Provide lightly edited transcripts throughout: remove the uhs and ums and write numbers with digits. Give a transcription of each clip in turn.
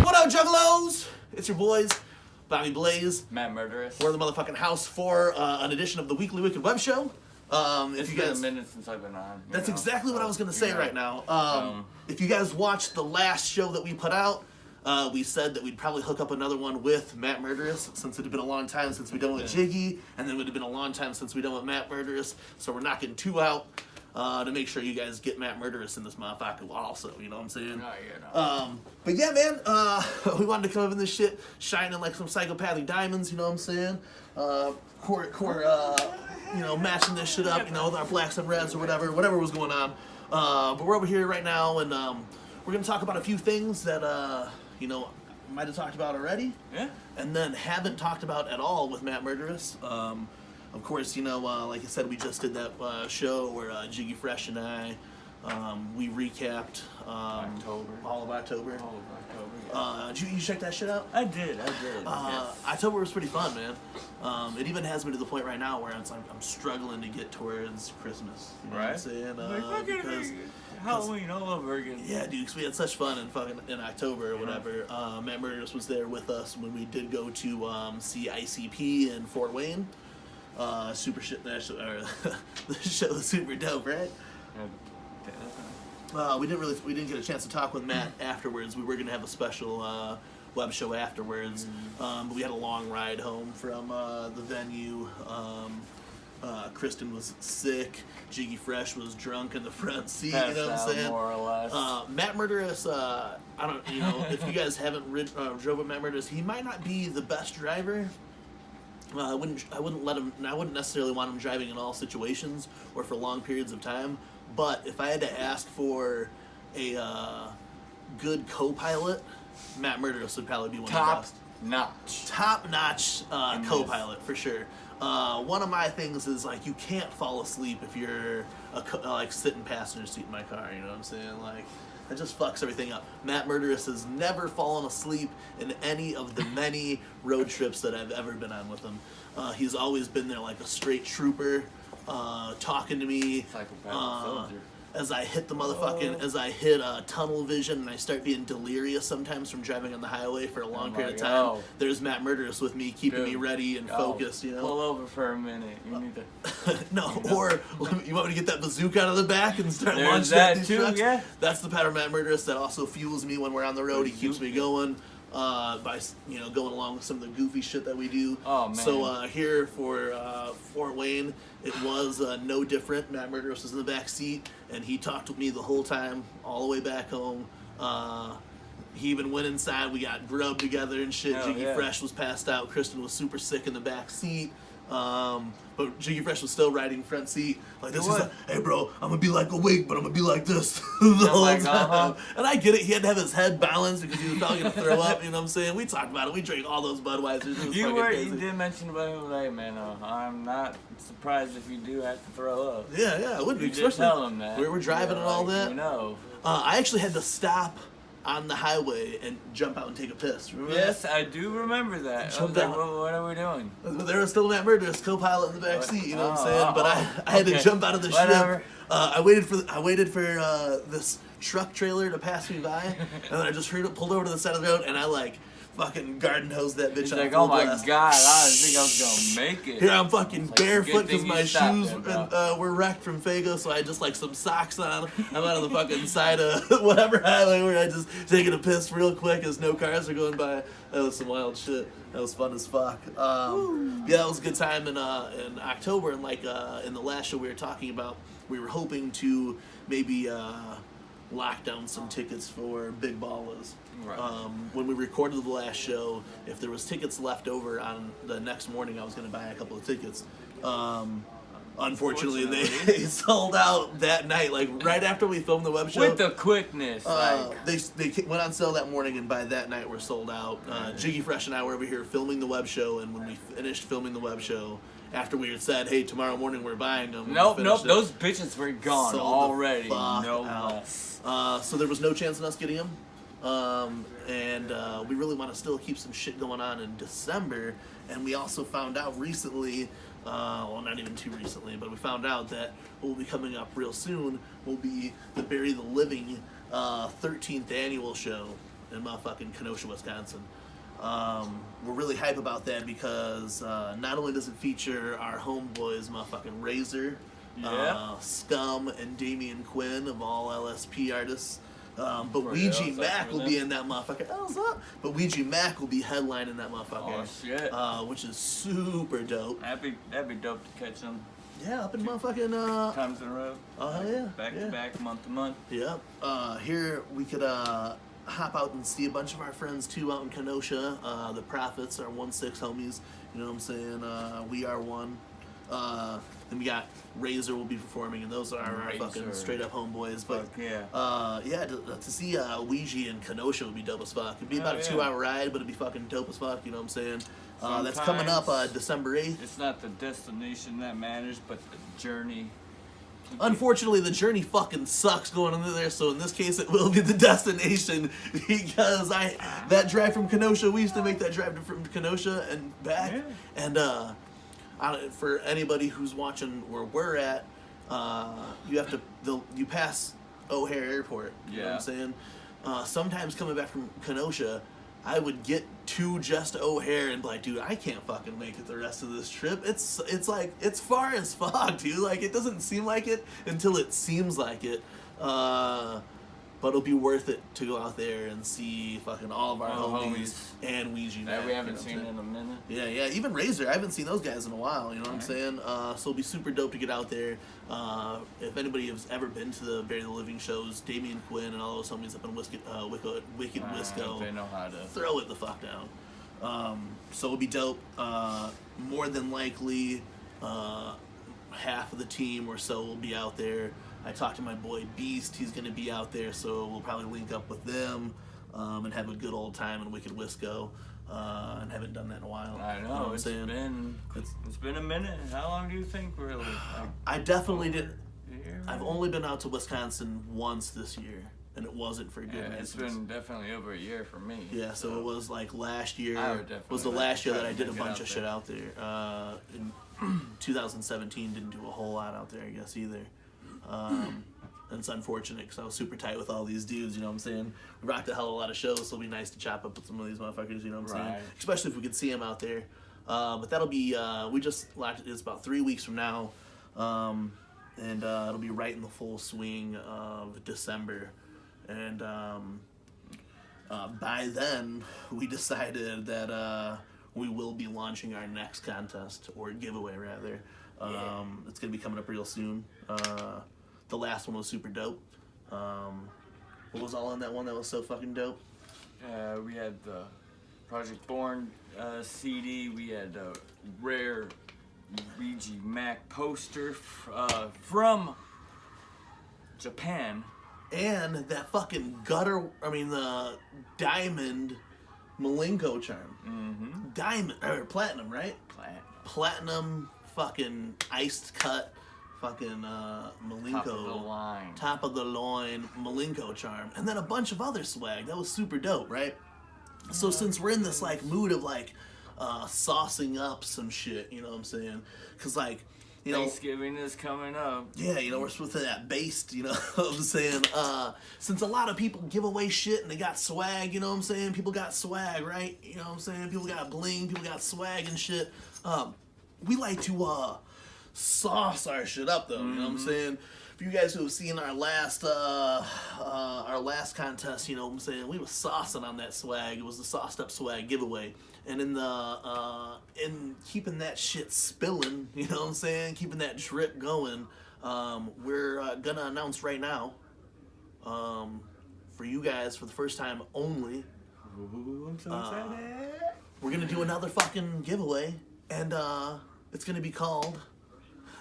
What up, Juggalos? It's your boys, Bobeblaze. Matt Murderous. We're in the motherfucking house for an edition of the Weekly Wicked Web Show. It's been a minute since I've been on. That's exactly what I was going to say right now. If you guys watched the last show that we put out, we said that we'd probably hook up another one with Matt Murderous, since it had been a long time since we done with Jiggy, and then it would have been a long time since we done with Matt Murderous, so we're knocking two out to make sure you guys get Matt Murderous in this motherfucker also, you know what I'm saying? But yeah, man, we wanted to come up in this shit shining like some psychopathic diamonds, you know what I'm saying? You know, matching this shit up, you know, with our blacks and reds or whatever was going on. But we're over here right now, and we're going to talk about a few things that, you know, might have talked about already. Yeah. And then haven't talked about at all with Matt Murderous. Of course, you know, like I said, we just did that show where Jiggy Fresh and I, we recapped all of October. Did you check that shit out? I did. October was pretty fun, man. It even has me to the point right now where it's like I'm struggling to get towards Christmas. You know what I'm saying? Because Halloween all over again. Yeah, dude, because we had such fun in October or whatever. Matt Murderous was there with us when we did go to see ICP in Fort Wayne. Super shit. The show was super dope, right? We didn't get a chance to talk with Matt afterwards. We were gonna have a special web show afterwards, but we had a long ride home from the venue. Kristen was sick. Jiggy Fresh was drunk in the front seat. You know what I'm saying? More or less. Matt Murderous. I don't. You know, if you guys haven't drove with Matt Murderous, he might not be the best driver. I wouldn't let him. I wouldn't necessarily want him driving in all situations or for long periods of time. But if I had to ask for a good co-pilot, Matt Murderous would probably be one of the best. Top-notch co-pilot for sure. One of my things is like you can't fall asleep if you're like sitting passenger seat in my car. You know what I'm saying? Like that just fucks everything up. Matt Murderous has never fallen asleep in any of the many road trips that I've ever been on with him. He's always been there like a straight trooper, talking to me. As I hit the motherfucking, as I hit tunnel vision and I start being delirious sometimes from driving on the highway for a long period of time, there's Matt Murderous with me, keeping me ready and focused, you know? Pull over for a minute. You need to... No, or you want me to get that bazooka out of the back and start launching at these trucks? Yeah. That's the power of Matt Murderous that also fuels me when we're on the road. He keeps me going. By going along with some of the goofy shit that we do. Oh man! So here for Fort Wayne, it was no different. Matt Murderous was in the back seat, and he talked with me the whole time, all the way back home. He even went inside. We got grub together and shit. Jiggy Fresh was passed out. Kristen was super sick in the back seat. But Jiggy Fresh was still riding front seat. Like this, he's like, "Hey, bro, I'm gonna be like awake, but I'm gonna be like this the whole time." And I get it. He had to have his head balanced because he was probably gonna throw up. You know what I'm saying? We talked about it. We drank all those Budweisers. You did mention about him, like, man. I'm not surprised if you do have to throw up. Yeah, it would be. Just tell him that. We were driving and all that. You know. I actually had to stop on the highway and jump out and take a piss. Remember that? Yes, I do remember that. I was like, what are we doing? There was still Matt Murderous, co-pilot in the back seat. You know what I'm saying? But I had to jump out of the ship. I waited for this truck trailer to pass me by, and then I just pulled over to the side of the road, and I like fucking garden hose that bitch. He's like, oh my god, I didn't think I was gonna make it. Here I'm fucking barefoot because my shoes were wrecked from Fago, so I had just like some socks on. I'm out on the fucking side of whatever highway where I just taking a piss real quick as no cars are going by. That was some wild shit. That was fun as fuck. Yeah, that was a good time in October, and like in the last show we were talking about, we were hoping to maybe lock down some tickets for Big Ballas. Right. When we recorded the last show, if there was tickets left over on the next morning, I was going to buy a couple of tickets. Unfortunately, they sold out that night, like right after we filmed the web show. With the quickness. They went on sale that morning, and by that night, we're sold out. Jiggy Fresh and I were over here filming the web show, and when we finished filming the web show, after we had said, hey, tomorrow morning we're buying them. Nope, those bitches were gone already. So there was no chance in us getting them. And we really want to still keep some shit going on in December. And we also found out recently well, not even too recently, but we found out that what will be coming up real soon will be the Bury the Living 13th annual show in motherfucking Kenosha, Wisconsin. We're really hype about that because not only does it feature our homeboys, motherfucking Razor, Scum, and Damian Quinn of all LSP artists. But IrMack will be in that motherfucker. Oh, what's up? But IrMack will be headlining that motherfucker. Oh shit! Which is super dope. That'd be dope to catch them. Yeah, up in motherfucking times in a row. Oh hell yeah! Back to back, month to month. Yep. Here we could hop out and see a bunch of our friends too out in Kenosha. The Prophets, our 1-6 homies. You know what I'm saying? We are one. Then we got Razor will be performing, and those are our fucking straight up homeboys. But to see Ouija in Kenosha would be dope as fuck. It'd be about a 2-hour ride, but it'd be fucking dope as fuck. You know what I'm saying? That's coming up December 8th. It's not the destination that matters, but the journey. Unfortunately, the journey fucking sucks going into there, so in this case, it will be the destination because that drive from Kenosha, we used to make that drive from Kenosha and back, and for anybody who's watching where we're at, you pass O'Hare Airport. You know what I'm saying? Sometimes coming back from Kenosha, I would get to just O'Hare and be like, dude, I can't fucking make it the rest of this trip. It's like, it's far as fuck, dude. Like, it doesn't seem like it until it seems like it. But it'll be worth it to go out there and see fucking all of our homies and Ouija. That we haven't seen in a minute. Yeah, even Razor. I haven't seen those guys in a while, you know what I'm saying? So it'll be super dope to get out there. If anybody has ever been to the Bury the Living shows, Damian Quinn and all those homies up in Wicked Wisco, they know how to throw it the fuck down. So it'll be dope. More than likely, half of the team or so will be out there. I talked to my boy Beast. He's going to be out there, so we'll probably link up with them and have a good old time in Wicked Wisco. And haven't done that in a while. I know. You know what I'm saying? It's been a minute. How long do you think, really? I definitely did. I've only been out to Wisconsin once this year, and it wasn't for good reasons. It's been definitely over a year for me. Yeah, so it was like last year. Was the last year that I did a bunch of shit out there. In 2017, didn't do a whole lot out there, I guess, either. And it's unfortunate because I was super tight with all these dudes, you know what I'm saying? We rocked a hell of a lot of shows, so it'll be nice to chop up with some of these motherfuckers, you know what I'm saying? Especially if we could see them out there. But that'll be, it's about 3 weeks from now, and it'll be right in the full swing of December. And by then, we decided that we will be launching our next contest, or giveaway rather. It's going to be coming up real soon. The last one was super dope. What was all in that one that was so fucking dope? We had the Project Born CD. We had a rare IrMack poster from Japan. And that fucking the diamond Malenko charm. Mm-hmm. Diamond, or platinum, right? Platinum fucking iced cut fucking Malenko. Top of the line Malenko charm. And then a bunch of other swag. That was super dope, right? So since we're in this like mood of like saucing up some shit, you know what I'm saying? Because like, you know, Thanksgiving is coming up. Yeah, you know, we're supposed to that based, you know what I'm saying? Since a lot of people give away shit and they got swag, you know what I'm saying? People got swag, right? You know what I'm saying? People got bling, people got swag and shit. We like to sauce our shit up though, you know what I'm saying? For you guys who have seen our last contest, you know what I'm saying? We was saucing on that swag. It was the sauced up swag giveaway. And in keeping that shit spilling, you know what I'm saying? Keeping that drip going, we're gonna announce right now, for you guys for the first time only. Ooh, I'm so excited. We're gonna do another fucking giveaway, and it's gonna be called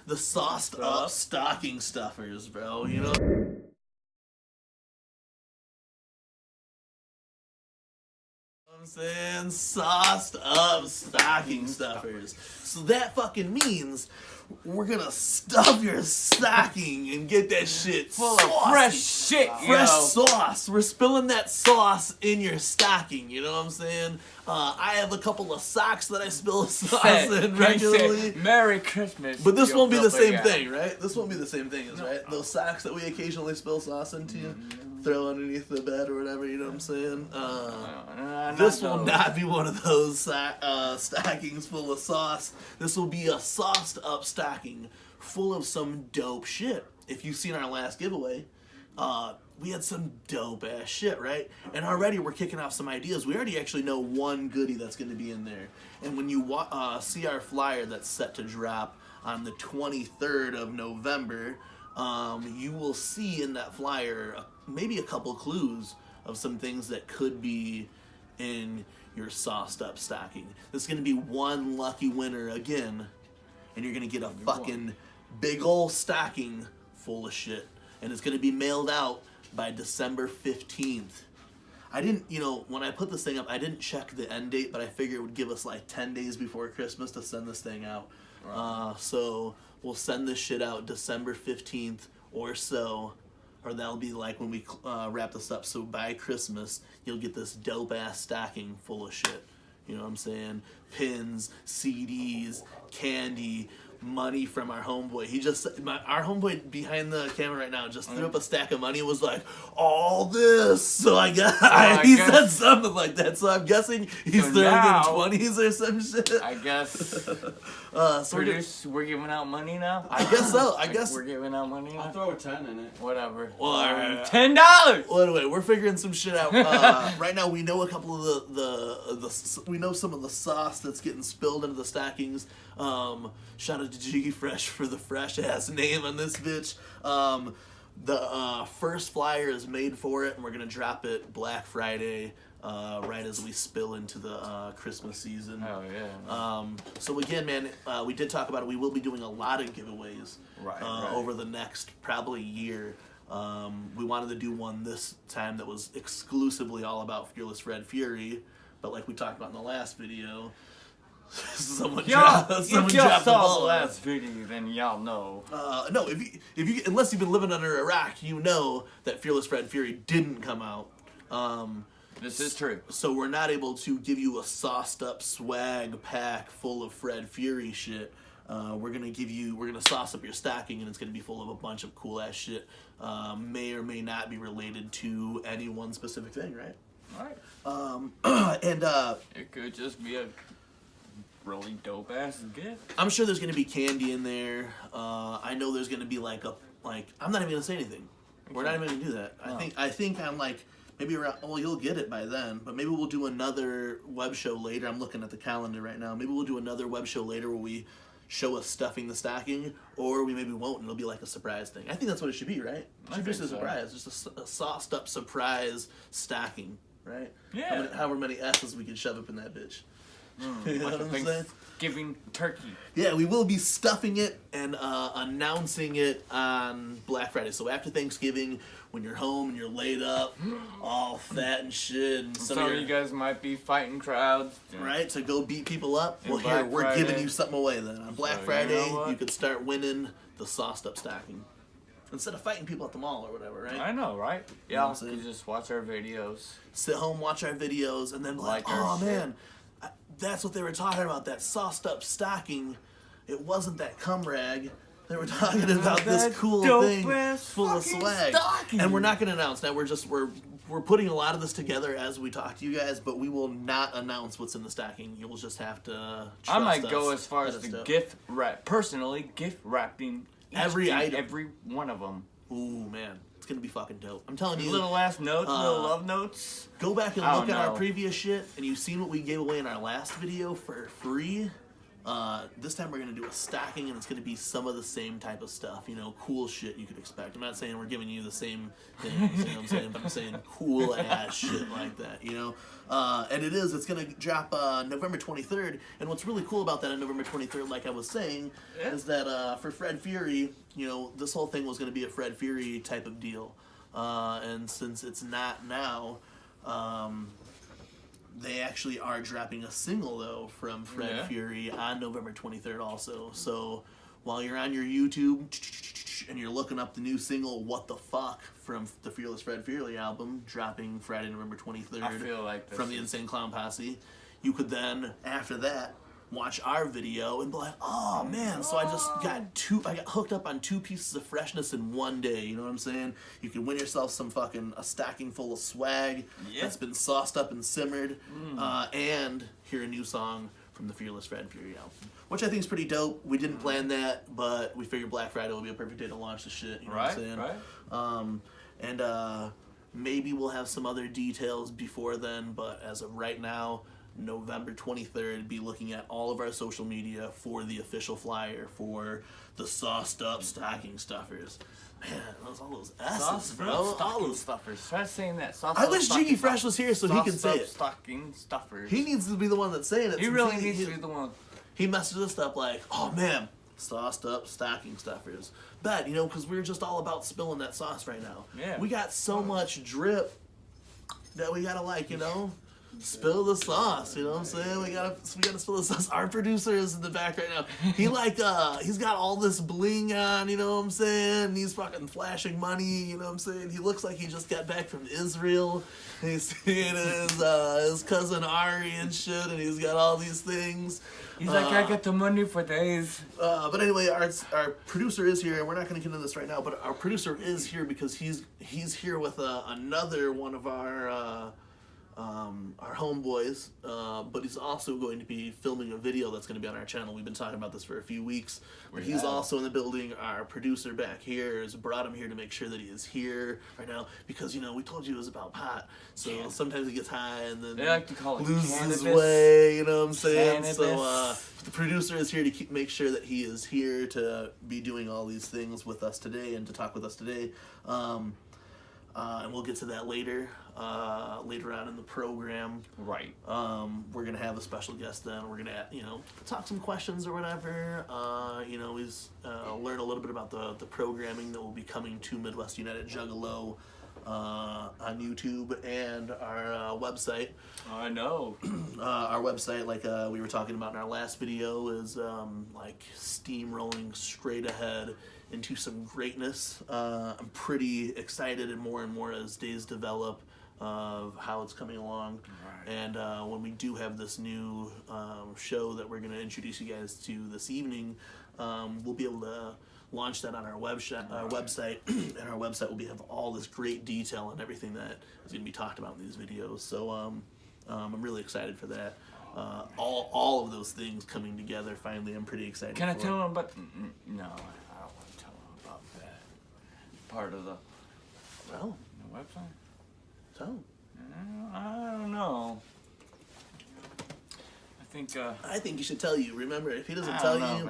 the Sauced Up Stocking Stuffers, bro. You know. I'm saying? Sauced up stocking stuffers. So that fucking means we're gonna stuff your stocking and get that shit full of fresh shit, fresh sauce. We're spilling that sauce in your stocking. You know what I'm saying? I have a couple of socks that I spill sauce in regularly. Merry Christmas. But this won't be the same thing, right? This won't be the same thing, right? Those socks that we occasionally spill sauce into, throw underneath the bed or whatever. You know what I'm saying? This will not be one of those stockings full of sauce. This will be a sauced up stocking full of some dope shit. If you've seen our last giveaway, we had some dope ass shit, right? And already we're kicking off some ideas. We already actually know one goodie that's going to be in there. And when you see our flyer that's set to drop on the 23rd of November, you will see in that flyer maybe a couple clues of some things that could be in your sauced up stocking. There's going to be one lucky winner again, and you're going to get a fucking big ol' stocking full of shit. And it's going to be mailed out by December 15th. I didn't, when I put this thing up, I didn't check the end date, but I figured it would give us like 10 days before Christmas to send this thing out. Right. So we'll send this shit out December 15th or so, or that'll be like when we wrap this up. So by Christmas, you'll get this dope-ass stocking full of shit. You know what I'm saying? Pins, CDs, candy, money from our homeboy. Our homeboy behind the camera right now just threw up a stack of money and was like, all this. So I guess he said something like that. So I'm guessing he's throwing in 20s or some shit. I guess. So we're giving out money now? I guess so. We're giving out money now? I'll throw a 10 in it. Whatever. Well, all right. $10! Well, anyway, we're figuring some shit out. Right now, we know a couple of we know some of the sauce that's getting spilled into the stockings. Shout out to Jiggy Fresh for the fresh ass name on this bitch. The first flyer is made for it, and we're gonna drop it Black Friday, right as we spill into the Christmas season. Oh yeah. So again, man, we did talk about it. We will be doing a lot of giveaways over the next probably year. We wanted to do one this time that was exclusively all about Fearless Red Fury, but like we talked about in the last video, someone dropped the ball. The last video, then y'all know. No, if you unless you've been living under a rock, you know that Fearless Red Fury didn't come out. This is true. So we're not able to give you a sauced up swag pack full of Fred Fury shit. We're gonna sauce up your stocking, and it's gonna be full of a bunch of cool ass shit. May or may not be related to any one specific thing, right? Alright. And it could just be a really dope ass gift. I'm sure there's gonna be candy in there. I know there's gonna be like I'm not even gonna say anything. We're not even gonna do that. No. I think I'm like maybe around. Well, you'll get it by then. But maybe we'll do another web show later. I'm looking at the calendar right now. Maybe we'll do another web show later where we show us stuffing the stocking, or we maybe won't, and it'll be like a surprise thing. I think that's what it should be, right? It should be just a surprise, just a sauced up surprise stocking, right? Yeah. However many S's we can shove up in that bitch. You know what I'm saying? Thanksgiving turkey. Yeah, we will be stuffing it and announcing it on Black Friday. So after Thanksgiving, when you're home and you're laid up, all fat and shit, and some of you guys might be fighting crowds, right? To go beat people up. Well, Black here we're Friday. giving you something away then. On Black Friday, you know you could start winning the sauced up stocking instead of fighting people at the mall or whatever, right? I know, right? You know Yeah, what I'm you saying? just watch our videos. Sit home, watch our videos, and then be like, Like our oh shit. man, that's what they were talking about. That sauced up stocking. It wasn't that cum rag. They were talking about this cool thing full of swag. Stocking. And we're not going to announce. Now we're putting a lot of this together as we talk to you guys, but we will not announce what's in the stocking. You'll just have to trust I might us go as far as that the stuff. gift wrap. Personally, gift wrapping Every item. every one of them. Ooh, man. It's going to be fucking dope. I'm telling you. Little ass notes, little love notes. Go back and I look don't at our know. previous shit, and you've seen what we gave away in our last video for free. This time we're going to do a stocking, and it's going to be some of the same type of stuff, cool shit you could expect. I'm not saying we're giving you the same things, you know what I'm saying, but I'm saying cool ass shit like that, and it's going to drop November 23rd, and what's really cool about that on November 23rd, like I was saying, is that for Fred Fury, this whole thing was going to be a Fred Fury type of deal, and since it's not now, They actually are dropping a single, though, from Fred Fury on November 23rd also. So while you're on your YouTube and you're looking up the new single, What the Fuck, from the Fearless Fred Fury album, dropping Friday, November 23rd I feel like from the Insane Clown Posse, you could then, after that, watch our video and be like, oh man, so I got hooked up on 2 pieces of freshness in one day, you know what I'm saying? You can win yourself some a stocking full of swag that's been sauced up and simmered, and hear a new song from the Fearless Fred Fury album, which I think is pretty dope. We didn't plan that, but we figured Black Friday would be a perfect day to launch the shit, you know what I'm saying? Right. And maybe we'll have some other details before then, but as of right now, November 23rd, be looking at all of our social media for the official flyer for the sauced up stocking stuffers. Man, all those S's, bro. All those stuffers. Try saying that. I wish Jiggy Fresh was here so he could say it. Stocking stuffers. He needs to be the one that's saying it. He really needs to be the one. He messes us up like, oh man, sauced up stocking stuffers. Bet, because we're just all about spilling that sauce right now. Yeah. We got so much drip that we gotta spill the sauce, you know what I'm saying? We gotta spill the sauce. Our producer is in the back right now. He's got all this bling on, you know what I'm saying? He's fucking flashing money, you know what I'm saying? He looks like he just got back from Israel. And he's seeing his cousin Ari and shit, and he's got all these things. He's like, I get the money for days. But anyway, our producer is here, and we're not going to get into this right now, but our producer is here because he's here with another one of our homeboys, but he's also going to be filming a video that's going to be on our channel. We've been talking about this for a few weeks. He's also in the building. Our producer back here has brought him here to make sure that he is here right now because, we told you it was about pot. So sometimes he gets high and then they like to call it loses cannabis. his way, you know what I'm saying? Cannabis. So the producer is here to make sure that he is here to be doing all these things with us today and to talk with us today. And we'll get to that later on in the program. Right. We're going to have a special guest then. We're going to, talk some questions or whatever. Learn a little bit about the programming that will be coming to Midwest United Juggalo on YouTube and our website. I know. Our website, like we were talking about in our last video, is steamrolling straight ahead into some greatness. I'm pretty excited and more as days develop of how it's coming along. Right. And when we do have this new show that we're going to introduce you guys to this evening, we'll be able to launch that on our website, and our website will have all this great detail and everything that is going to be talked about in these videos. So I'm really excited for that. All of those things coming together finally, I'm pretty excited. Can I tell them about? No, I don't want to tell them about that part of the website. So I don't know. I think you should tell you. Remember, if he doesn't tell you,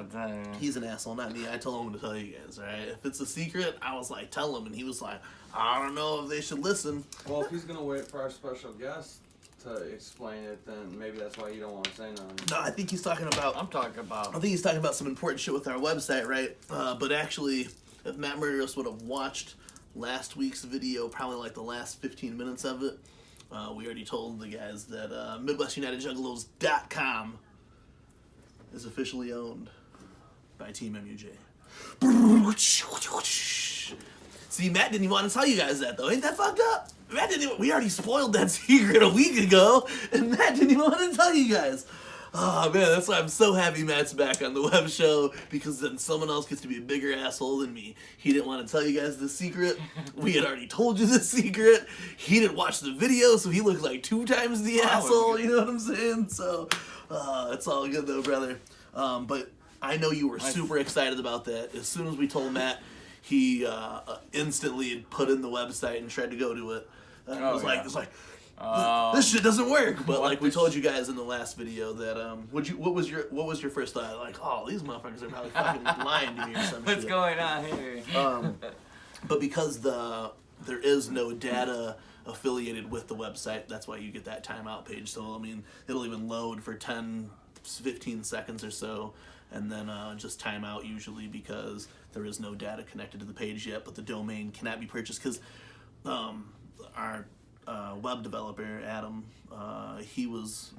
he's an asshole, not me. I told him to tell you guys, alright? If it's a secret, I was like, tell him, and he was like, I don't know if they should listen. Well, if he's gonna wait for our special guest to explain it, then maybe that's why you don't want to say nothing. No, I think he's talking about... I think he's talking about some important shit with our website, right? But actually, if Matt Murderous would have watched last week's video, probably like the last 15 minutes of it, we already told the guys that MidwestUnitedJuggalos.com is officially owned by TeamMUJ. See, Matt didn't even want to tell you guys that, though. Ain't that fucked up? We already spoiled that secret a week ago, and Matt didn't even want to tell you guys. Oh, man, that's why I'm so happy Matt's back on the web show, because then someone else gets to be a bigger asshole than me. He didn't want to tell you guys the secret. We had already told you the secret. He didn't watch the video, so he looked like 2 times the asshole, you know what I'm saying? So, it's all good, though, brother. But I know you were super excited about that. As soon as we told Matt, he instantly put in the website and tried to go to it. It was like, this shit doesn't work. But like we told you guys in the last video that what was your first thought? Like, oh, these motherfuckers are probably fucking lying to me or something. What's going on here? But because there is no data affiliated with the website, that's why you get that timeout page. So I mean, it'll even load for 10, 15 seconds or so, and then just time out usually because there is no data connected to the page yet. But the domain cannot be purchased because our web developer, Adam, he was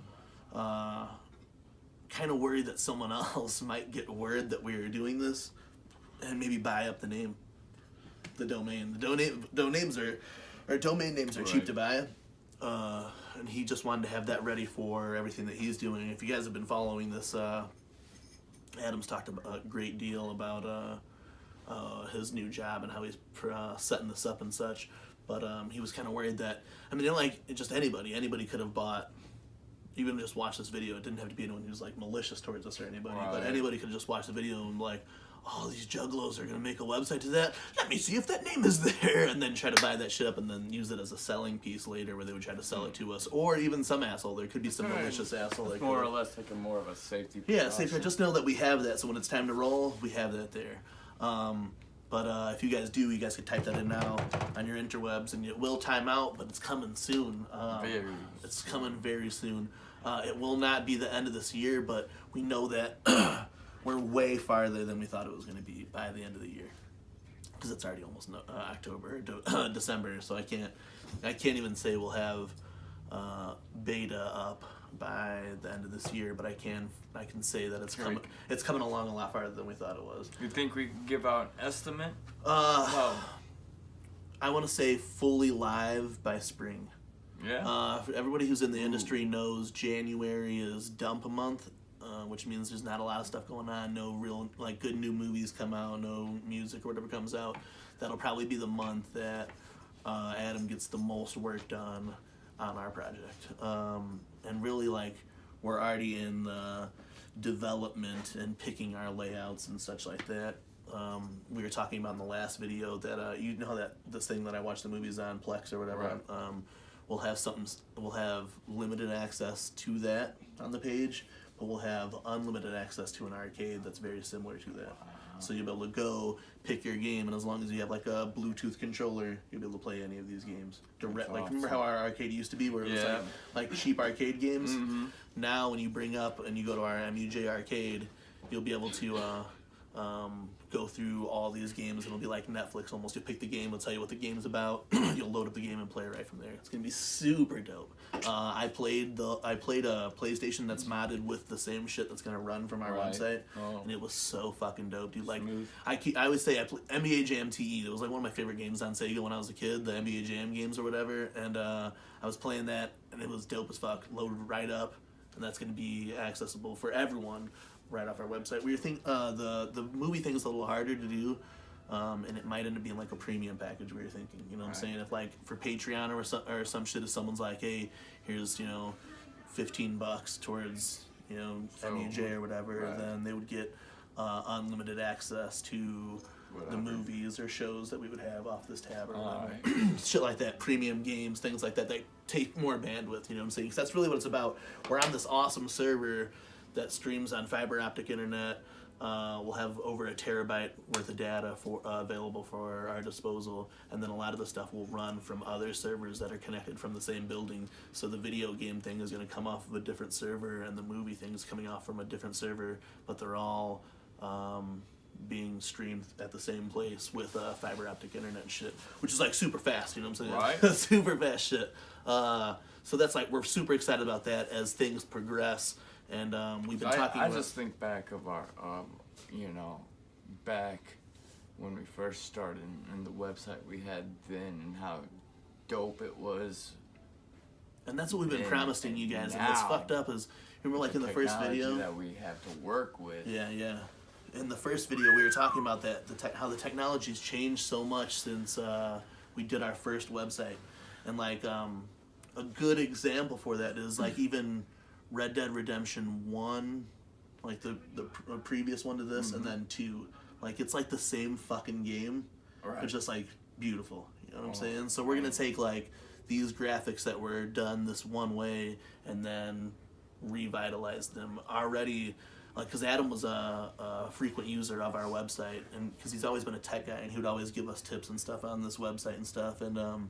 kind of worried that someone else might get word that we were doing this and maybe buy up the name, the domain. Domain names are cheap to buy, and he just wanted to have that ready for everything that he's doing. If you guys have been following this, Adam's talked a great deal about his new job and how he's setting this up and such. But he was kind of worried that, I mean, like, just anybody could have bought, even just watch this video. It didn't have to be anyone who's like malicious towards us or anybody, but anybody could just watch the video and be like, oh, these juggalos are gonna make a website to that. Let me see if that name is there, and then try to buy that shit up and then use it as a selling piece later, where they would try to sell it to us, or even some asshole. There could be some malicious asshole. Like more or less like more of a safety. Yeah, safer. Just know that we have that, so when it's time to roll, we have that there. But if you guys do, you guys can type that in now on your interwebs, and it will time out, but it's coming soon. It's coming very soon. It will not be the end of this year, but we know that we're way farther than we thought it was going to be by the end of the year, because it's already almost October, December. So I can't even say we'll have beta up by the end of this year, but I can say that it's coming along a lot farther than we thought it was. You think we could give out an estimate? I want to say fully live by spring. Yeah. For everybody who's in the industry knows January is dump month, which means there's not a lot of stuff going on. No real like good new movies come out, no music or whatever comes out. That'll probably be the month that Adam gets the most work done on our project. And really, like, we're already in the development and picking our layouts and such like that. We were talking about in the last video that you know that this thing that I watch the movies on, Plex or whatever. Right. We'll have limited access to that on the page, but we'll have unlimited access to an arcade that's very similar to that. So you'll be able to go pick your game, and as long as you have like a Bluetooth controller, you'll be able to play any of these games direct. Like, remember how our arcade used to be, where it was like cheap arcade games? Mm-hmm. Now, when you bring up and you go to our MUJ arcade, you'll be able to go through all these games, and it'll be like Netflix almost. You'll pick the game, it'll tell you what the game's about. You'll load up the game and play right from there. It's gonna be super dope. I played a PlayStation that's modded with the same shit that's gonna run from our website, and it was so fucking dope, dude. Like, I always say NBA Jam TE. It was like one of my favorite games on Sega when I was a kid, the NBA Jam games or whatever. And I was playing that, and it was dope as fuck. Loaded right up, and that's gonna be accessible for everyone right off our website. We think the movie thing is a little harder to do, and it might end up being like a premium package. We were thinking, you know what I'm saying? If like for Patreon or some shit, if someone's like, hey, here's $15 towards MUJ or whatever, then they would get unlimited access to the movies or shows that we would have off this tab or whatever. Shit like that, premium games, things like that. They take more bandwidth. You know what I'm saying? 'Cause that's really what it's about. We're on this awesome server that streams on fiber optic internet. We'll have over 1 terabyte worth of data available for our disposal, and then a lot of the stuff will run from other servers that are connected from the same building. So the video game thing is going to come off of a different server, and the movie thing is coming off from a different server, but they're all being streamed at the same place with fiber optic internet and shit, which is like super fast, you know what I'm saying? Right. Super fast shit. So that's like, we're super excited about that as things progress. And we've been talking I just think back of our, back when we first started and the website we had then and how dope it was. And that's what we've been promising you guys. And what's fucked up is, remember like in the first video? that we have to work with. Yeah. In the first video, we were talking about that, how the technology's changed so much since we did our first website. And like a good example for that is like even Red Dead Redemption 1, like the previous one to this, and then 2. Like, it's like the same fucking game, but just like beautiful. You know what I'm saying? So we're gonna take like these graphics that were done this one way and then revitalize them already. Like, because Adam was a frequent user of our website, and because he's always been a tech guy, and he would always give us tips and stuff on this website and stuff, and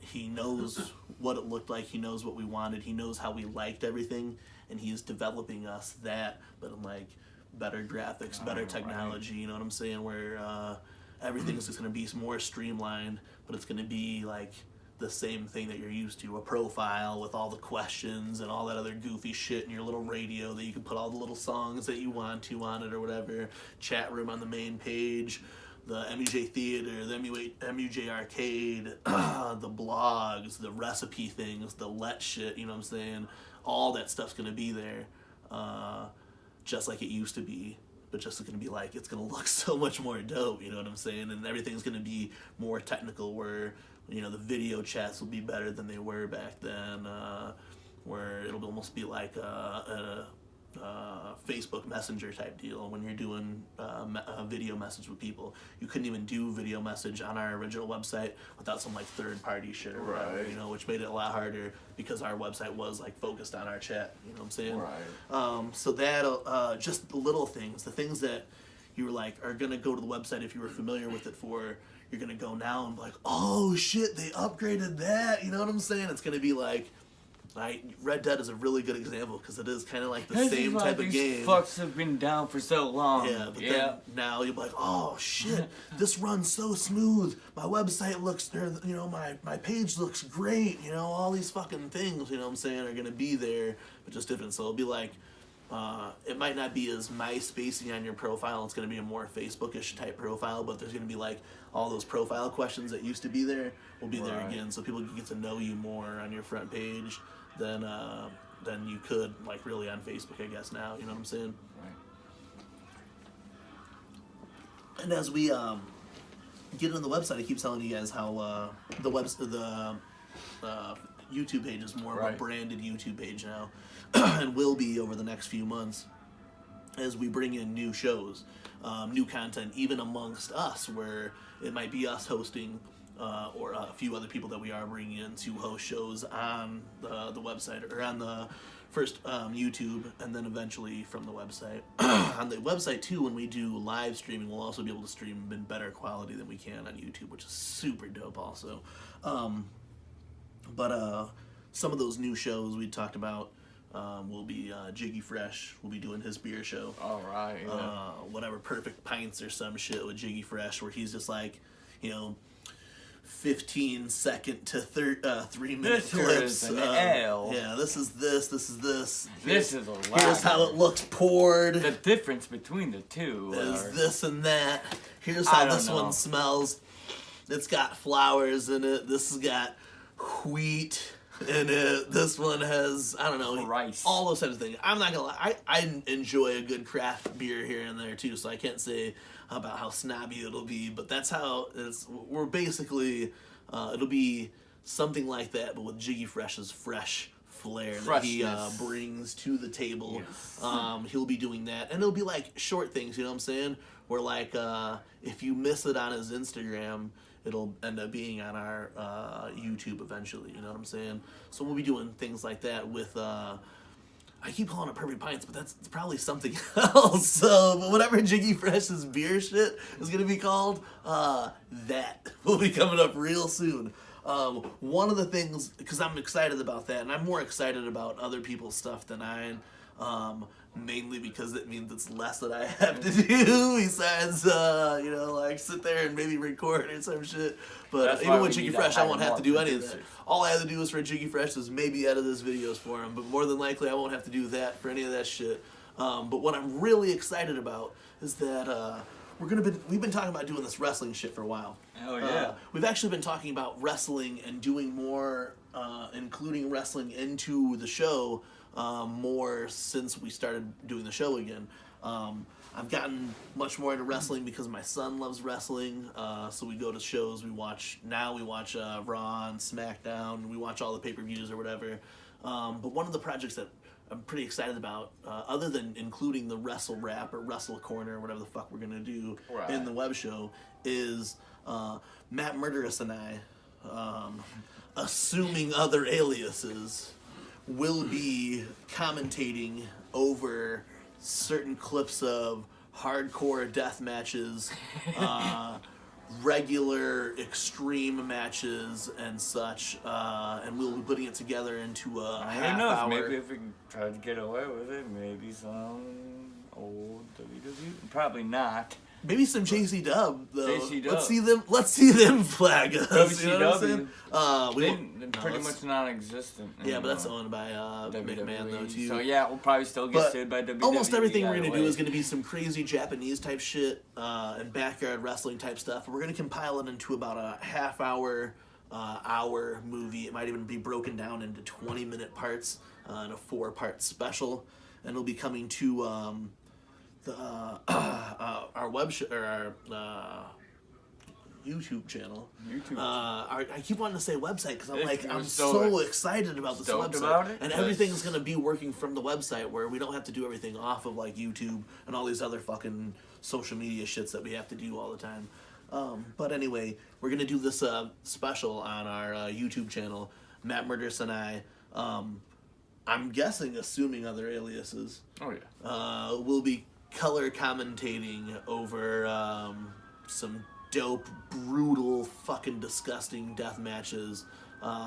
he knows what it looked like, he knows what we wanted, he knows how we liked everything, and he's developing us that, but in like better graphics, better technology, you know what I'm saying, where everything's just going to be more streamlined, but it's going to be like the same thing that you're used to, a profile with all the questions and all that other goofy shit in your little radio that you can put all the little songs that you want to on it or whatever, chat room on the main page, the MUJ Theater, the MUJ Arcade, the blogs, the recipe things, the let shit, you know what I'm saying? All that stuff's going to be there, just like it used to be. But just going to be like, it's going to look so much more dope, you know what I'm saying? And everything's going to be more technical where, you know, the video chats will be better than they were back then, where it'll almost be like a Facebook Messenger type deal when you're doing a video message with people. You couldn't even do video message on our original website without some like third party shit or whatever, you know, which made it a lot harder because our website was like focused on our chat, you know what I'm saying? Right. So that just the little things, the things that you were like are gonna go to the website if you were familiar with it for, you're gonna go now and be like, oh shit, they upgraded that, you know what I'm saying? It's gonna be like, Red Dead is a really good example because it is kind of like the same type of game. Fucks have been down for so long. Yeah, but then now you're like, oh shit, this runs so smooth. My website looks, you know, my page looks great. You know, all these fucking things, you know what I'm saying, are gonna be there, but just different. So it'll be like, it might not be as MySpacey on your profile. It's gonna be a more Facebookish type profile, but there's gonna be like all those profile questions that used to be there will be there again, so people can get to know you more on your front page than you could like really on Facebook, I guess now. You know what I'm saying? Right. And as we get into the website, I keep telling you guys how the YouTube page is more of a branded YouTube page now, and will be over the next few months as we bring in new shows, new content, even amongst us, where it might be us hosting. Or a few other people that we are bringing in to host shows on the website or on the first YouTube, and then eventually from the website. On the website too, when we do live streaming, we'll also be able to stream in better quality than we can on YouTube, which is super dope also. But some of those new shows we talked about will be Jiggy Fresh. We'll be doing his beer show. All right. Yeah. Whatever, Perfect Pints or some shit with Jiggy Fresh, where he's just like, you know, 15-second to 3-minute clips. An ale. Yeah, this is this. This is a lot. Here's how it looks poured. The difference between the two is this and that. Here's how this one smells. It's got flowers in it. This has got wheat in it. This one has, I don't know, rice. All those types of things. I'm not gonna lie. I enjoy a good craft beer here and there too, so I can't say about how snobby it'll be, but that's how it's. We're basically, it'll be something like that, but with Jiggy Fresh's fresh flair that he brings to the table. Yes. He'll be doing that, and it'll be like short things, you know what I'm saying? Where like, if you miss it on his Instagram, it'll end up being on our YouTube eventually, you know what I'm saying? So we'll be doing things like that with, I keep calling it Perfect Pints, but that's probably something else. So, but whatever Jiggy Fresh's beer shit is going to be called, that will be coming up real soon. One of the things, because I'm excited about that, and I'm more excited about other people's stuff than mainly because it means it's less that I have to do besides, you know, like sit there and maybe record or some shit. But even with Jiggy Fresh, I won't have to do any of that. All I have to do is for Jiggy Fresh is maybe edit his videos for him, but more than likely I won't have to do that for any of that shit. But what I'm really excited about is that we've been talking about doing this wrestling shit for a while. Hell yeah. We've actually been talking about wrestling and doing more, including wrestling into the show more since we started doing the show again. I've gotten much more into wrestling because my son loves wrestling, so we go to shows, we watch Raw and SmackDown, we watch all the pay-per-views or whatever. But one of the projects that I'm pretty excited about, other than including the Wrestle Rap or Wrestle Corner or whatever the fuck we're gonna do in the web show, is Matt Murderous and I, assuming other aliases, will be commentating over certain clips of hardcore death matches, regular extreme matches and such, and we'll be putting it together into a half hour. Maybe if we can try to get away with it, maybe some old WWE, probably not. Maybe some JC Dub though. JC Dub. Let's see them flag us. You know what I'm saying? They're pretty much non-existent. Yeah, but that's owned by McMahon though too. So yeah, we'll probably still get sued by WWE. Almost everything we're gonna do is gonna be some crazy Japanese type shit and backyard wrestling type stuff. We're gonna compile it into about a half-hour, hour movie. It might even be broken down into 20-minute parts in a 4-part special, and it'll be coming to our webshow or our YouTube channel. I keep wanting to say website because I'm so excited about this website, about it? And everything's gonna be working from the website where we don't have to do everything off of like YouTube and all these other fucking social media shits that we have to do all the time. But anyway, we're gonna do this special on our YouTube channel, Matt Murderous and I. I'm guessing, assuming other aliases. Oh yeah. We'll be color commentating over some dope, brutal, fucking disgusting death matches,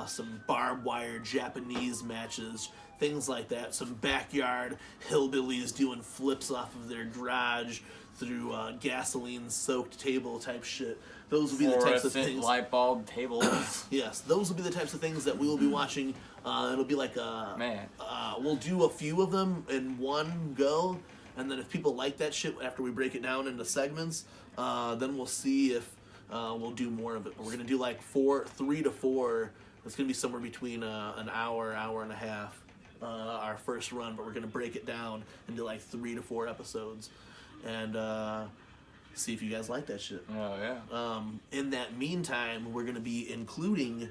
some barbed wire Japanese matches, things like that. Some backyard hillbillies doing flips off of their garage through gasoline-soaked table type shit. Those will be the types of things. Light bulb tables. Yes, those will be the types of things that we will be watching. It'll be like we'll do a few of them in one go, and then if people like that shit after we break it down into segments, then we'll see if we'll do more of it. But we're gonna do like 3 to 4. It's gonna be somewhere between an hour and a half, our first run. But we're gonna break it down into like 3 to 4 episodes, and see if you guys like that shit. Oh yeah. In that meantime, we're gonna be including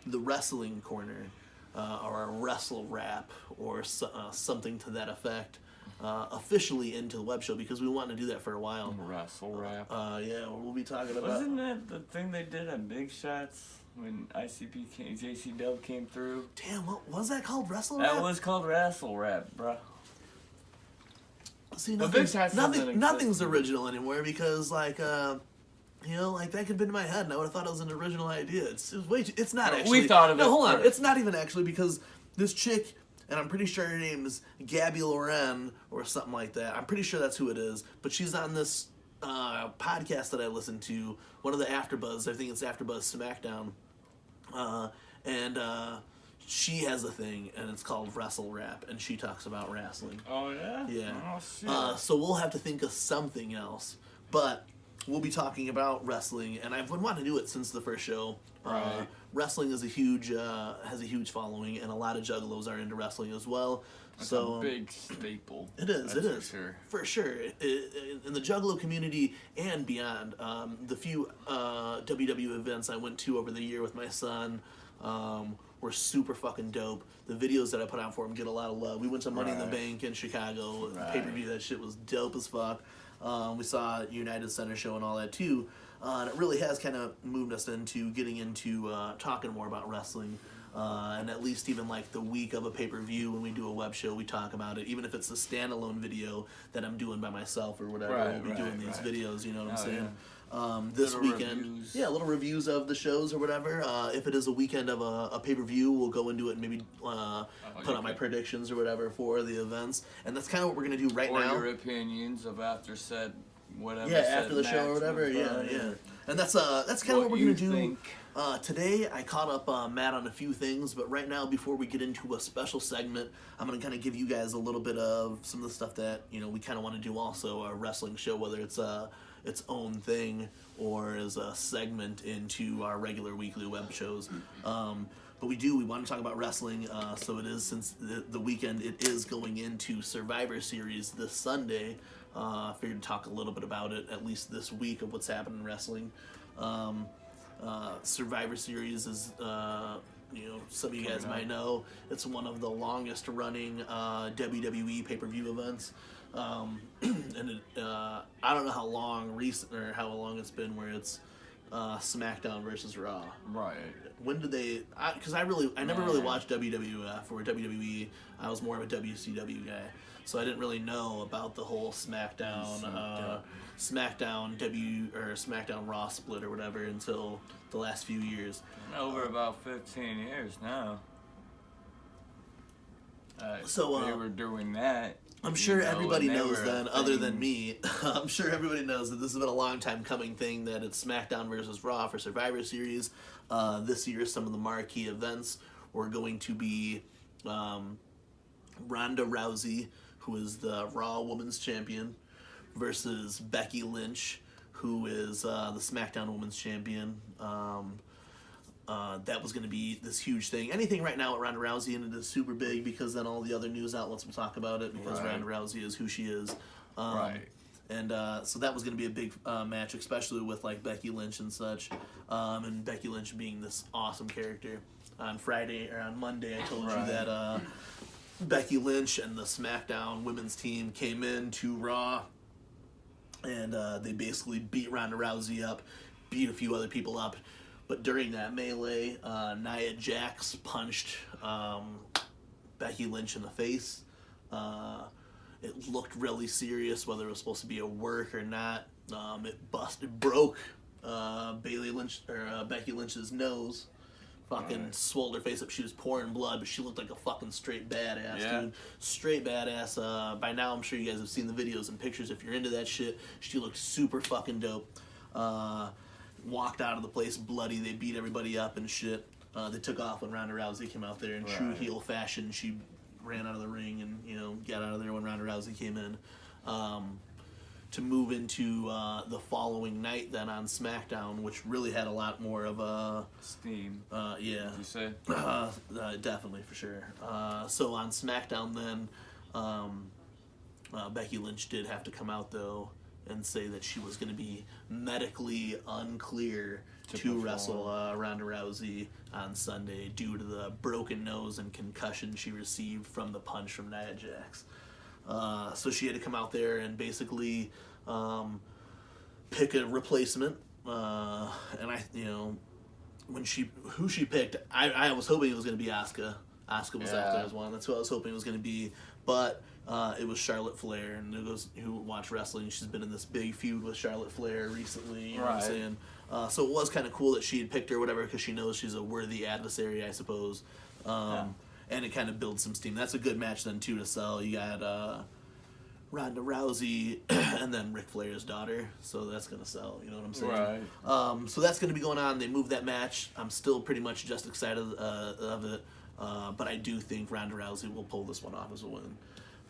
the wrestling corner, or a wrestle rap, or something to that effect, officially into the web show because we want to do that for a while. Wrestle rap. Yeah, we'll be talking about. Wasn't that the thing they did at Big Shots when JC Dub came through? Damn, what was that called? Wrestle rap? That was called wrestle rap, bro. See, nothing's original anymore because like you know, like that could have been in my head and I would have thought it was an original idea. It's way too, it's not actually. We thought of it. No, hold on. First. It's not even actually because this chick, and I'm pretty sure her name is Gabby Loren or something like that. I'm pretty sure that's who it is. But she's on this podcast that I listen to, one of the AfterBuzz. I think it's AfterBuzz SmackDown, and she has a thing, and it's called Wrestle Rap, and she talks about wrestling. Oh yeah. Yeah. Oh shit. So we'll have to think of something else, but we'll be talking about wrestling, and I've been wanting to do it since the first show. Right. Wrestling is has a huge following, and a lot of juggalos are into wrestling as well. It's so a big staple. It is. For sure. In the juggalo community and beyond, the few WWE events I went to over the year with my son were super fucking dope. The videos that I put out for him get a lot of love. We went to Money in the Bank in Chicago, pay-per-view. That shit was dope as fuck. We saw United Center show and all that too. And it really has kind of moved us into getting into talking more about wrestling. And at least even like the week of a pay-per-view when we do a web show, we talk about it. Even if it's a standalone video that I'm doing by myself or whatever, we'll be doing these videos, you know what I'm saying? Yeah. This little weekend, reviews. Yeah, little reviews of the shows or whatever. If it is a weekend of a pay-per-view, we'll go into it and maybe put out my predictions or whatever for the events. And that's kind of what we're going to do right now. Or your opinions of after said whatever. Yeah, after the show or whatever, yeah. And that's kind of what we're going to do. Today, I caught up Matt on a few things, but right now, before we get into a special segment, I'm going to kind of give you guys a little bit of some of the stuff that, you know, we kind of want to do also, a wrestling show, whether it's its own thing or as a segment into our regular weekly web shows. But we want to talk about wrestling, so it is, since the weekend, it is going into Survivor Series this Sunday. I figured to talk a little bit about it, at least this week, of what's happening in wrestling. Survivor Series is, you know, some of you guys might know, it's one of the longest running WWE pay-per-view events. And I don't know how long how long it's been where it's SmackDown versus Raw. Right. When did they? Because I never really watched WWF or WWE. I was more of a WCW guy, so I didn't really know about the whole SmackDown Raw split or whatever until the last few years. Over about 15 years now. So they were doing that. I'm sure everybody and they knows were a then, other than thing. me, I'm sure everybody knows that this has been a long time coming thing, that it's SmackDown versus Raw for Survivor Series. This year, some of the marquee events were going to be Ronda Rousey, who is the Raw Women's Champion, versus Becky Lynch, who is the SmackDown Women's Champion. That was going to be this huge thing. Anything right now at Ronda Rousey, and it is super big because then all the other news outlets will talk about it because Right. Ronda Rousey is who she is. Right. And so that was going to be a big match, especially with like Becky Lynch and such. And Becky Lynch being this awesome character. On Friday or on Monday, I told you Right. that Becky Lynch and the SmackDown women's team came in to Raw, and they basically beat Ronda Rousey up, beat a few other people up. But during that melee, Nia Jax punched Becky Lynch in the face. It looked really serious, whether it was supposed to be a work or not. It broke Becky Lynch's nose. Fucking swelled her face up. She was pouring blood, but she looked like a fucking straight badass, dude. Straight badass. By now, I'm sure you guys have seen the videos and pictures. If you're into that shit, she looked super fucking dope. Walked out of the place bloody. They beat everybody up and shit. They took off when Ronda Rousey came out there in true heel fashion. She ran out of the ring and, you know, got out of there when Ronda Rousey came in. To move into the following night then on SmackDown, which really had a lot more of a... Steam. Yeah. Did you say? Definitely, for sure. So on SmackDown then, Becky Lynch did have to come out, though, and say that she was going to be medically unclear to perform. wrestle Ronda Rousey on Sunday due to the broken nose and concussion she received from the punch from Nia Jax. So she had to come out there and basically pick a replacement. And who she picked, I was hoping it was going to be Asuka. Asuka was out there as one. That's who I was hoping it was going to be. But it was Charlotte Flair, and those who watch wrestling, she's been in this big feud with Charlotte Flair recently. You know what I'm saying? So it was kind of cool that she had picked her, whatever, because she knows she's a worthy adversary, I suppose. And it kind of builds some steam. That's a good match then too to sell. You got Ronda Rousey and then Ric Flair's daughter, so that's gonna sell. You know what I'm saying? Right. So that's gonna be going on. They moved that match. I'm still pretty much just excited of it, but I do think Ronda Rousey will pull this one off as a win.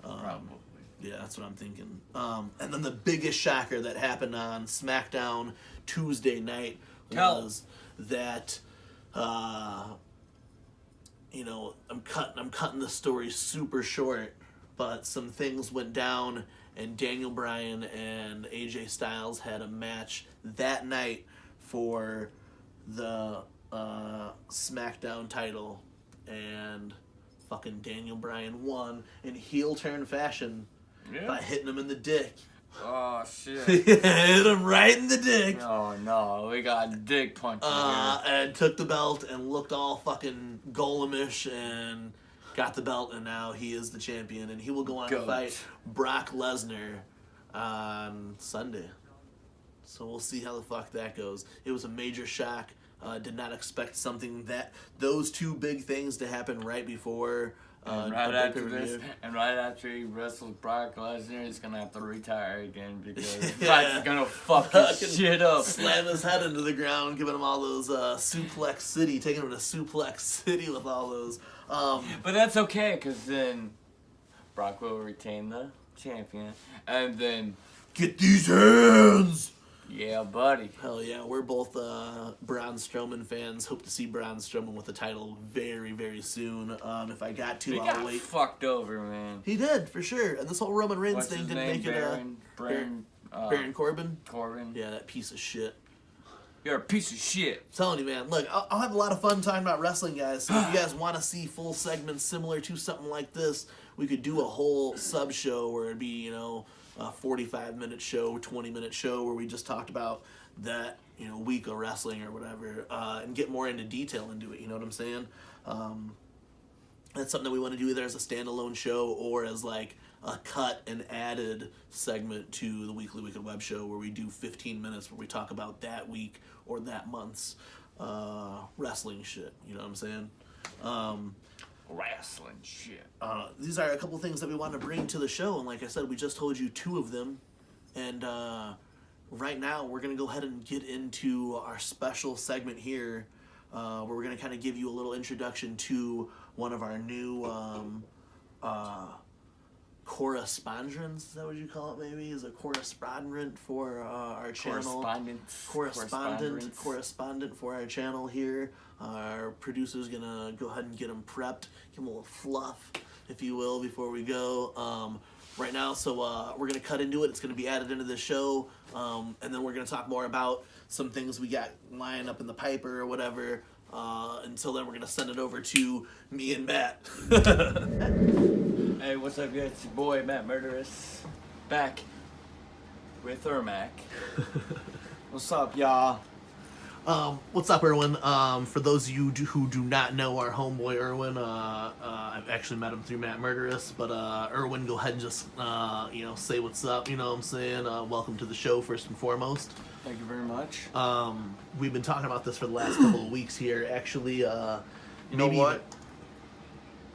Probably. Yeah, that's what I'm thinking. And then the biggest shocker that happened on SmackDown Tuesday night was that. You know, I'm cutting the story super short, but some things went down, and Daniel Bryan and AJ Styles had a match that night for the SmackDown title, and fucking Daniel Bryan won in heel turn fashion by hitting him in the dick. Oh, shit. Hit him right in the dick. Oh, no. We got dick punches here. And took the belt and looked all fucking Golemish and got the belt, and now he is the champion, and he will go on to fight Brock Lesnar on Sunday. So we'll see how the fuck that goes. It was a major shock. Did not expect those two big things to happen right before. And right after he wrestles Brock Lesnar, he's gonna have to retire again because Brock's gonna fuck his shit up. Slam his head into the ground, giving him all those Suplex City, taking him to Suplex City with all those. But that's okay, because then Brock will retain the champion, and then get these hands! Yeah, buddy. Hell yeah, we're both Braun Strowman fans. Hope to see Braun Strowman with the title very, very soon. If I got to, I'll wait. He got fucked over, man. He did, for sure. And this whole Roman Reigns thing didn't make it Baron Corbin? Corbin. Yeah, that piece of shit. You're a piece of shit. I'm telling you, man. Look, I'll have a lot of fun talking about wrestling, guys. So if you guys want to see full segments similar to something like this, we could do a whole sub-show where it'd be, a 45-minute show, 20-minute show where we just talked about that, week of wrestling or whatever, and get more into detail into it, you know what I'm saying? That's something that we want to do either as a standalone show or as like a cut and added segment to the Weekly Wicked Web Show where we do 15 minutes where we talk about that week or that month's wrestling shit, you know what I'm saying? wrestling shit. These are a couple things that we want to bring to the show, and like I said, we just told you 2 of them, and right now we're going to go ahead and get into our special segment here, where we're going to kind of give you a little introduction to one of our new correspondents. Is that what you call it? Maybe is a correspondent for our channel. Correspondent for our channel here. Our producer's gonna go ahead and get him prepped, give him a little fluff, if you will, before we go. Right now, so we're gonna cut into it. It's gonna be added into the show, and then we're gonna talk more about some things we got lying up in the pipe or whatever. Until then, we're gonna send it over to me and Matt. Hey, what's up, guys? It's your boy, Matt Murderous, back with IrMack. What's up, y'all? What's up, Erwin? For those of you who do not know our homeboy Erwin, I've actually met him through Matt Murderous, but Erwin, go ahead and just say what's up. You know what I'm saying? Welcome to the show, first and foremost. Thank you very much. We've been talking about this for the last couple of weeks here. Actually, you know what?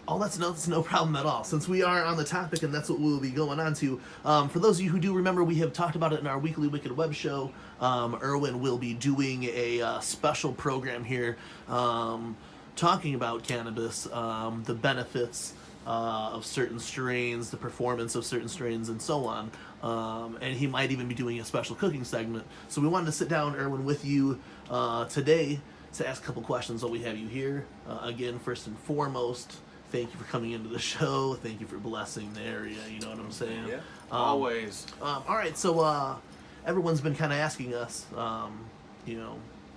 Oh, that's no problem at all. Since we are on the topic, and that's what we'll be going on to. For those of you who do remember, we have talked about it in our weekly Wicked Web Show. Erwin will be doing a special program here, talking about cannabis, the benefits of certain strains, the performance of certain strains, and so on. And he might even be doing a special cooking segment. So we wanted to sit down, Erwin, with you today to ask a couple questions while we have you here. Again, first and foremost, thank you for coming into the show. Thank you for blessing the area. You know what I'm saying? Yeah. Always. All right. So everyone's been kind of asking us,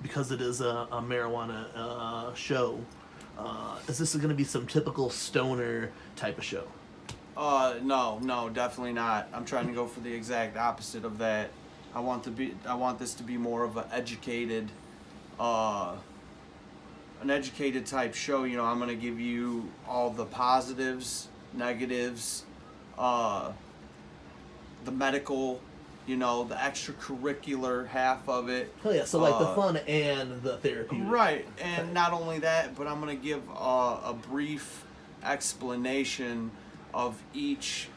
because it is a marijuana show. Is this going to be some typical stoner type of show? No, definitely not. I'm trying to go for the exact opposite of that. I want this to be more of an educated type show. You know, I'm gonna give you all the positives, negatives, the medical, the extracurricular half of it. Oh yeah, so like the fun and the therapy. Right, and not only that, but I'm gonna give a brief explanation of each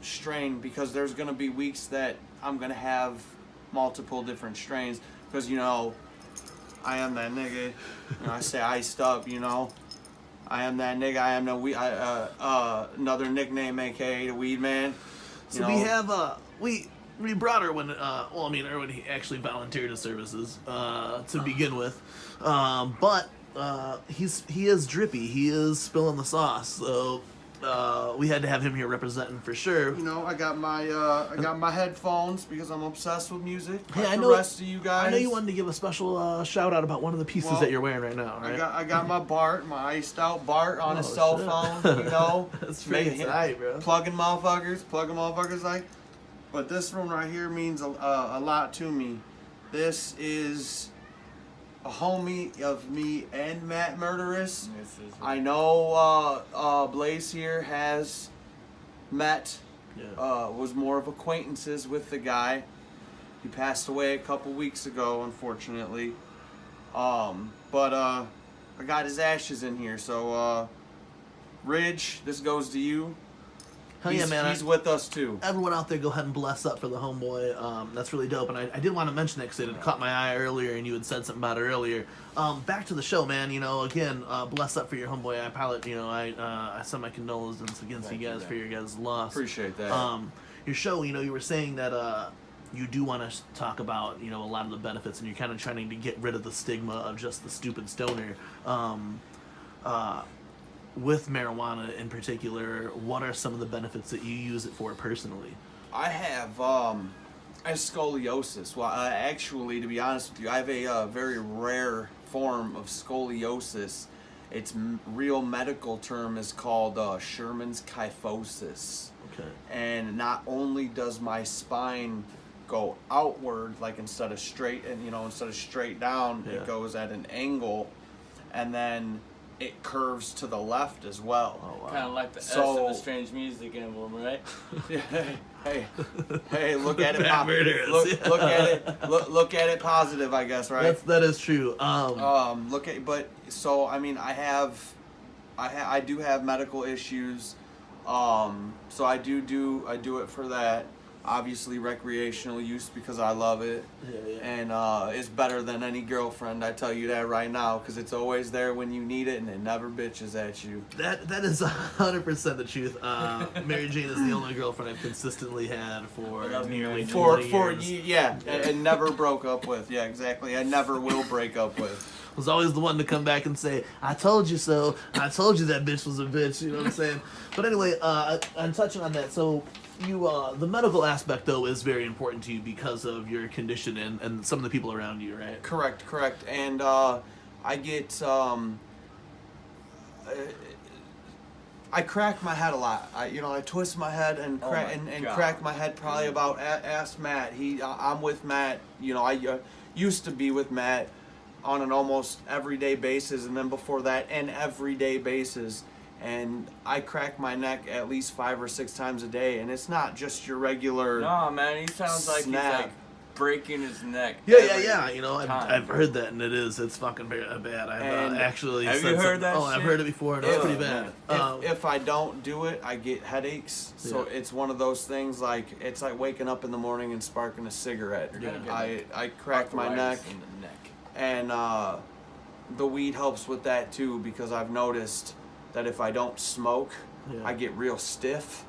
strain, because there's gonna be weeks that I'm gonna have multiple different strains, because I am that nigga. I say iced up. I am that nigga. I am another nickname, aka the Weed Man. So we have we brought Erwin. Erwin, he actually volunteered his services to begin with, but he is drippy. He is spilling the sauce. So we had to have him here representing for sure. I got my headphones because I'm obsessed with music. Hey, like I know the rest of you guys. I know you wanted to give a special shout out about one of the pieces that you're wearing right now. Right? I got my Bart, my iced out Bart on his cell phone. That's pretty tight, bro. Plugging motherfuckers like. But this one right here means a lot to me. This is a homie of me and Matt Murderous. I know Blaze here has met, was more of acquaintances with the guy. He passed away a couple weeks ago, unfortunately. But I got his ashes in here, so Ridge, this goes to you. Hell yeah, man. He's with us too. Everyone out there, go ahead and bless up for the homeboy. That's really dope. And I did want to mention that because it had caught my eye earlier, and you had said something about it earlier. Back to the show, man. Again, bless up for your homeboy. I send my condolences against you guys for your guys' loss. Appreciate that. Your show, you were saying that you do want to talk about, a lot of the benefits, and you're kind of trying to get rid of the stigma of just the stupid stoner. With marijuana in particular, what are some of the benefits that you use it for personally? I have scoliosis. Well, actually, to be honest with you, I have a very rare form of scoliosis. Its real medical term is called Sherman's kyphosis. Okay. And not only does my spine go outward, like instead of straight down, it goes at an angle, and then it curves to the left as well. Oh, wow. Kind of like the S of a strange music emblem, right? hey, look at it. Look at it positive, I guess, right? That is true. I have I do have medical issues, so I do it for that. Obviously recreational use because I love it, and it's better than any girlfriend. I tell you that right now, because it's always there when you need it, and it never bitches at you. That is 100% the truth. Mary Jane is the only girlfriend I've consistently had for nearly 20 years. And never broke up with. Yeah, exactly. I never will break up with. Was always the one to come back and say, "I told you so. I told you that bitch was a bitch." You know what I'm saying? But anyway, I'm touching on that. So you, the medical aspect though is very important to you because of your condition and some of the people around you, right? Correct. And I get I crack my head a lot. I twist my head and crack my head probably about. Ask Matt. I'm with Matt. I used to be with Matt on an almost everyday basis, and then before that, an everyday basis. And I crack my neck at least 5 or 6 times a day, and it's not just your regular. No, man, he sounds like snap. he's like breaking his neck. Yeah. I've heard that, and it's fucking bad. I've actually. Have you heard that? Oh, I've heard it before, and it's pretty bad. If I don't do it, I get headaches. So it's one of those things it's like waking up in the morning and sparking a cigarette. I crack my neck. In the neck. And the weed helps with that too, because I've noticed that if I don't smoke, I get real stiff.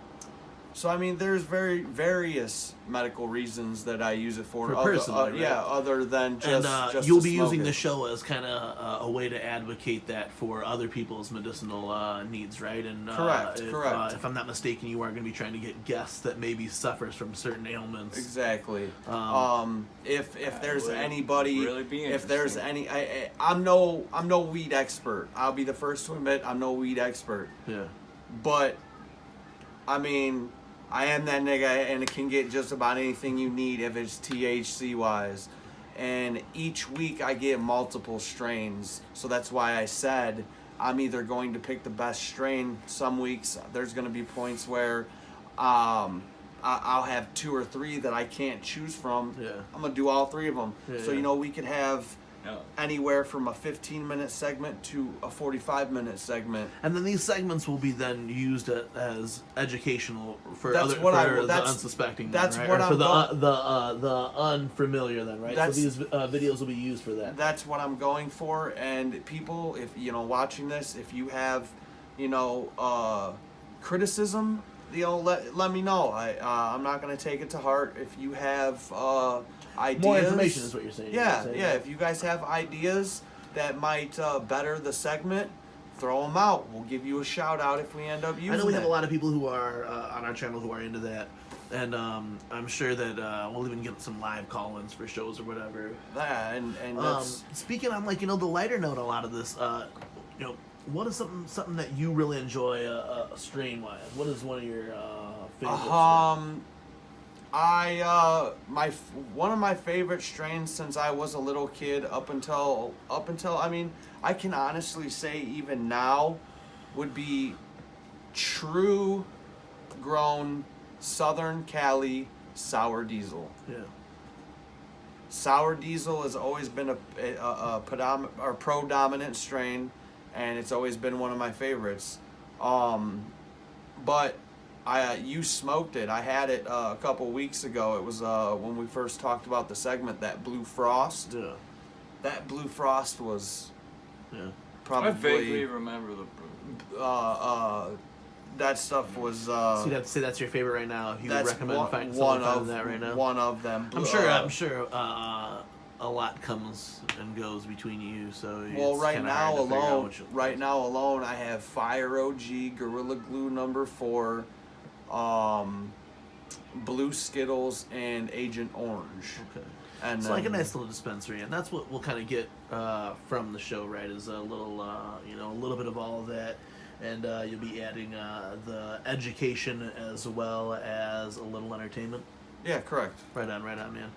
So I mean, there's various medical reasons that I use it for. Personally, right? Other than just you'll to be smoke using it. the show as kind of a way to advocate that for other people's medicinal needs, right? And Correct. If I'm not mistaken, you are going to be trying to get guests that maybe suffers from certain ailments. Exactly. If there's anybody, really be if there's any, I'm no weed expert. I'll be the first to admit I'm no weed expert. Yeah. But I mean, I am that nigga, and it can get just about anything you need if it's THC wise. And each week I get multiple strains, so that's why I said I'm either going to pick the best strain. Some weeks there's going to be points where I'll have 2 or 3 that I can't choose from. Yeah. I'm gonna do all 3 of them. Yeah, so yeah. We could have anywhere from a 15-minute segment to a 45-minute segment. And then these segments will be then used as educational for That's the unsuspecting. That's then, right? what or I'm for the unfamiliar then, right? So these videos will be used for that. That's what I'm going for. And people, if watching this, if you have criticism, let me know. I'm not going to take it to heart. If you have ideas, more information is what you're saying. Yeah. If you guys have ideas that might better the segment, throw them out. We'll give you a shout out if we end up using it. I know we have a lot of people who are on our channel who are into that, and I'm sure that we'll even get some live call-ins for shows or whatever. Yeah, and that's... Speaking on the lighter note, a lot of this, what is something that you really enjoy strain wise? What is one of your favorite strains? One of my favorite strains since I was a little kid up until I mean, I can honestly say even now would be true grown Southern Cali Sour Diesel. Yeah. Sour Diesel has always been a pro-dominant strain, and it's always been one of my favorites. But you smoked it. I had it a couple weeks ago. It was when we first talked about the segment, that Blue Frost. Yeah. That Blue Frost was I vaguely probably remember the that stuff was. So you'd have to say that's your favorite right now. If you would recommend finding that right now. One of them. I'm sure. A lot comes and goes between you, so it's right kinda now hard to figure out alone, what you'll right choose. now alone, I have Fire OG, Gorilla Glue #4, Blue Skittles, and Agent Orange. Okay. And It's like a nice little dispensary, and that's what we'll kind of get from the show, right? Is a little, a little bit of all of that, and you'll be adding the education as well as a little entertainment. Yeah, correct. Right on, man.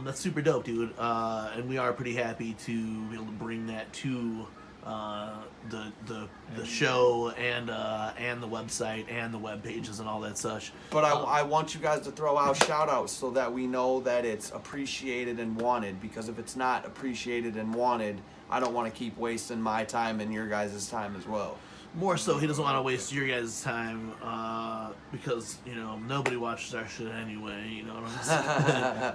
That's super dope, dude. And we are pretty happy to be able to bring that to the show and the website and the web pages and all that such. But I want you guys to throw out shout outs so that we know that it's appreciated and wanted, because if it's not appreciated and wanted, I don't want to keep wasting my time and your guys' time as well. more so he doesn't want to waste your guys' time because, you know, nobody watches our shit anyway, you know what I'm saying?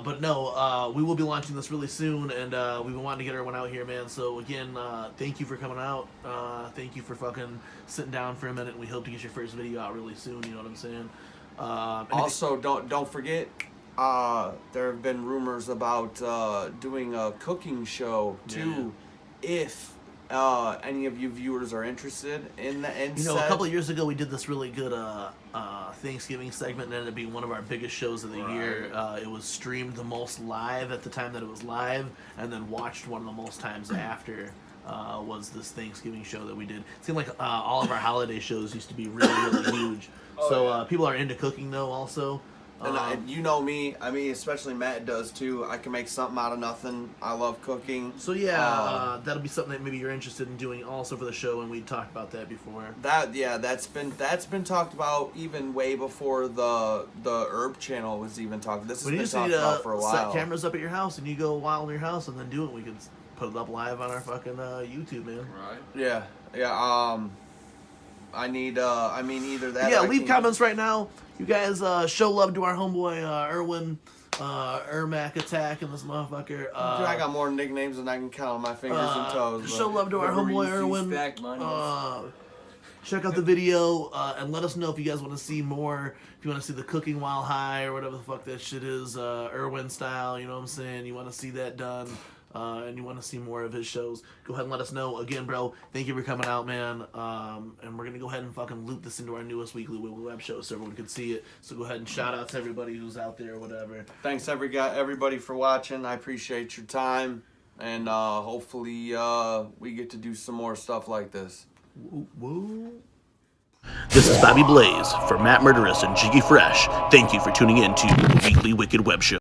But no, we will be launching this really soon, and we've been wanting to get everyone out here, man. So again, thank you for coming out. Thank you for fucking sitting down for a minute. We hope to get your first video out really soon, you know what I'm saying? Also, don't forget, there have been rumors about doing a cooking show too. Yeah. If any of you viewers are interested in the You know, a couple of years ago we did this really good Thanksgiving segment, and ended up being one of our biggest shows of the year. It was streamed the most live at the time that it was live, and then watched one of the most times after. Was this Thanksgiving show that we did. It seemed like all of our holiday shows used to be really, really huge. People are into cooking though also. And you know me, I mean, especially Matt does too. I can make something out of nothing. I love cooking. So yeah, that'll be something that maybe you're interested in doing also for the show, and we talked about that before. That's been talked about even way before the herb channel was even talked. This has been talked about for a while. Set cameras up at your house, and you go wild in your house, and then do it. We can put it up live on our fucking YouTube, man. Right. Yeah. I mean, either that. Yeah, leave comments right now. You guys show love to our homeboy IrMack attack and this motherfucker. Dude, I got more nicknames than I can count on my fingers and toes. Show love to our homeboy Irwin. Check out the video and let us know if you guys want to see more. If you want to see the cooking while high or whatever the fuck that shit is, Irwin style. You know what I'm saying? You want to see that done. And you want to see more of his shows, go ahead and let us know. Again, bro, thank you for coming out, man. And we're going to go ahead and fucking loop this into our newest weekly web show so everyone can see it. So go ahead and shout out to everybody who's out there or whatever. Thanks, everybody, for watching. I appreciate your time. And hopefully we get to do some more stuff like this. Woo. This is Bobeblaze for Matt Murderous and Jiggy Fresh. Thank you for tuning in to the Weekly Wicked Web Show.